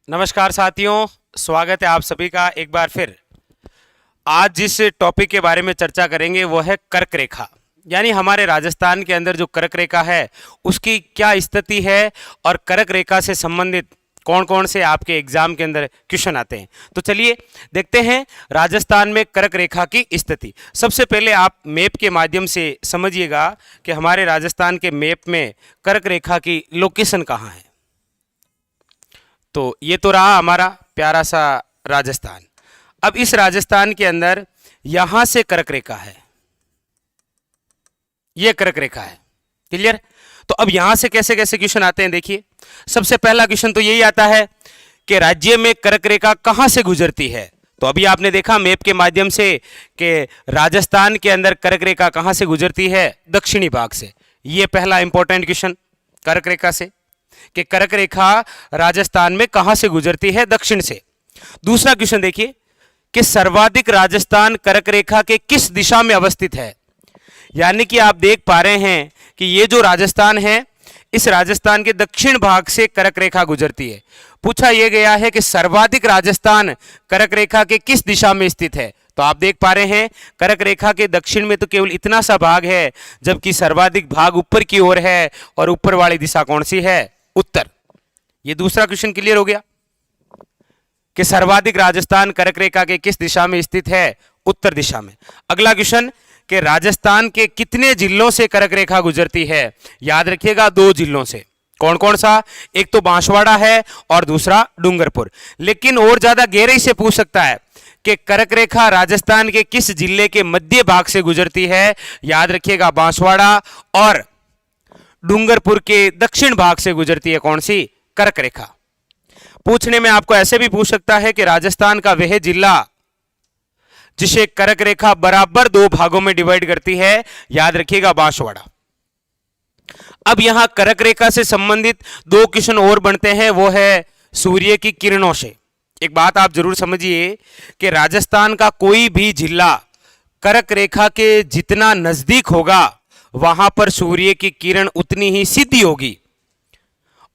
नमस्कार साथियों, स्वागत है आप सभी का एक बार फिर। आज जिस टॉपिक के बारे में चर्चा करेंगे वो है कर्क रेखा, यानी हमारे राजस्थान के अंदर जो कर्क रेखा है उसकी क्या स्थिति है और कर्क रेखा से संबंधित कौन कौन से आपके एग्जाम के अंदर क्वेश्चन आते हैं। तो चलिए देखते हैं राजस्थान में कर्क रेखा की स्थिति। सबसे पहले आप मैप के माध्यम से समझिएगा कि हमारे राजस्थान के मैप में कर्क रेखा की लोकेशन कहाँ है। तो ये तो रहा हमारा प्यारा सा राजस्थान। अब इस राजस्थान के अंदर यहां से कर्क रेखा है, ये कर्क रेखा है। क्लियर? तो अब यहां से कैसे कैसे क्वेश्चन आते हैं देखिए। सबसे पहला क्वेश्चन तो यही आता है कि राज्य में कर्क रेखा कहां से गुजरती है। तो अभी आपने देखा मैप के माध्यम से कि राजस्थान के अंदर कर्क रेखा कहां से गुजरती है, दक्षिणी भाग से। ये पहला इंपॉर्टेंट क्वेश्चन कर्क रेखा से कि कर्क रेखा राजस्थान में कहां से गुजरती है, दक्षिण से। दूसरा क्वेश्चन देखिए कि सर्वाधिक राजस्थान कर्क रेखा के किस दिशा में अवस्थित है। यानी कि आप देख पा रहे हैं कि ये जो राजस्थान है, इस राजस्थान के दक्षिण भाग से कर्क रेखा गुजरती है। पूछा यह गया है कि सर्वाधिक राजस्थान कर्क रेखा के किस दिशा में स्थित है। तो आप देख पा रहे हैं कर्क रेखा के दक्षिण में तो केवल इतना सा भाग है, जबकि सर्वाधिक भाग ऊपर की ओर है और ऊपर वाली दिशा कौन सी है, उत्तर। ये दूसरा क्वेश्चन क्लियर हो गया कि सर्वाधिक राजस्थान कर्क रेखा के किस दिशा में स्थित है, उत्तर दिशा में। अगला क्वेश्चन कि राजस्थान के कितने जिलों से कर्क रेखा गुजरती है। याद रखिएगा 2 जिलों से। कौन कौन सा? एक तो बांसवाड़ा है और दूसरा डूंगरपुर। लेकिन और ज्यादा गहराई से पूछ सकता है कि कर्क रेखा राजस्थान के किस जिले के मध्य भाग से गुजरती है। याद रखिएगा बांसवाड़ा और डूंगरपुर के दक्षिण भाग से गुजरती है कौन सी, कर्क रेखा। पूछने में आपको ऐसे भी पूछ सकता है कि राजस्थान का वह जिला जिसे कर्क रेखा बराबर 2 भागों में डिवाइड करती है। याद रखिएगा बांसवाड़ा। अब यहां कर्क रेखा से संबंधित 2 क्वेश्चन और बनते हैं, वो है सूर्य की किरणों से। एक बात आप जरूर समझिए कि राजस्थान का कोई भी जिला कर्क रेखा के जितना नजदीक होगा वहां पर सूर्य की किरण उतनी ही सीधी होगी,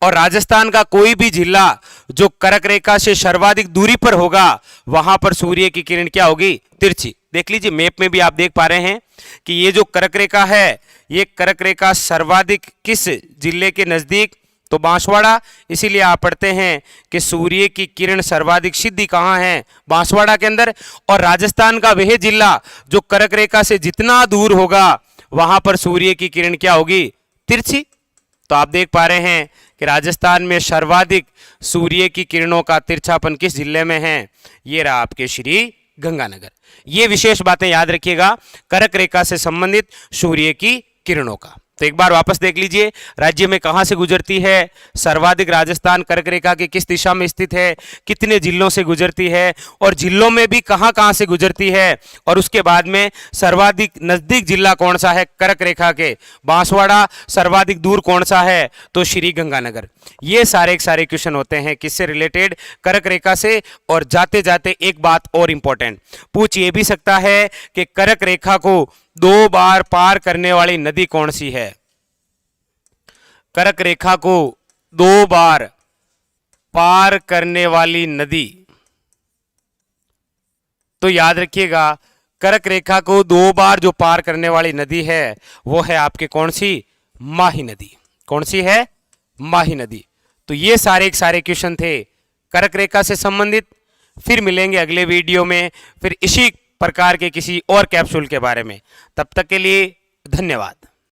और राजस्थान का कोई भी जिला जो कर्क रेखा से सर्वाधिक दूरी पर होगा वहां पर सूर्य की किरण क्या होगी, तिरछी। देख लीजिए मैप में भी आप देख पा रहे हैं कि ये जो कर्क रेखा है, ये कर्क रेखा सर्वाधिक किस जिले के नजदीक, तो बांसवाड़ा। इसीलिए आप पढ़ते हैं कि सूर्य की किरण सर्वाधिक सीधी कहां है, बांसवाड़ा के अंदर। और राजस्थान का वह जिला जो कर्क रेखा से जितना दूर होगा वहां पर सूर्य की किरण क्या होगी, तिरछी। तो आप देख पा रहे हैं कि राजस्थान में सर्वाधिक सूर्य की किरणों का तिरछापन किस जिले में है, ये रहा आपके श्री गंगानगर। ये विशेष बातें याद रखिएगा कर्क रेखा से संबंधित सूर्य की किरणों का। तो एक बार वापस देख लीजिए, राज्य में कहां से गुजरती है, सर्वाधिक राजस्थान कर्क रेखा की किस दिशा में स्थित है, कितने जिलों से गुजरती है, और जिलों में भी कहां कहां से गुजरती है, और उसके बाद में सर्वाधिक नजदीक जिला कौन सा है कर्क रेखा के, बांसवाड़ा। सर्वाधिक दूर कौन सा है, तो श्री गंगानगर। ये सारे क्वेश्चन होते हैं किससे रिलेटेड, कर्क रेखा से। और जाते जाते एक बात और इंपॉर्टेंट पूछ ये भी सकता है कि कर्क रेखा को 2 बार पार करने वाली नदी कौन सी है। कर्क रेखा को 2 बार पार करने वाली नदी, तो याद रखिएगा कर्क रेखा को 2 बार जो पार करने वाली नदी है वो है आपके कौन सी, माही नदी। कौन सी है, माही नदी। तो ये सारे क्वेश्चन थे कर्क रेखा से संबंधित। फिर मिलेंगे अगले वीडियो में फिर इसी प्रकार के किसी और कैप्सूल के बारे में। तब तक के लिए धन्यवाद।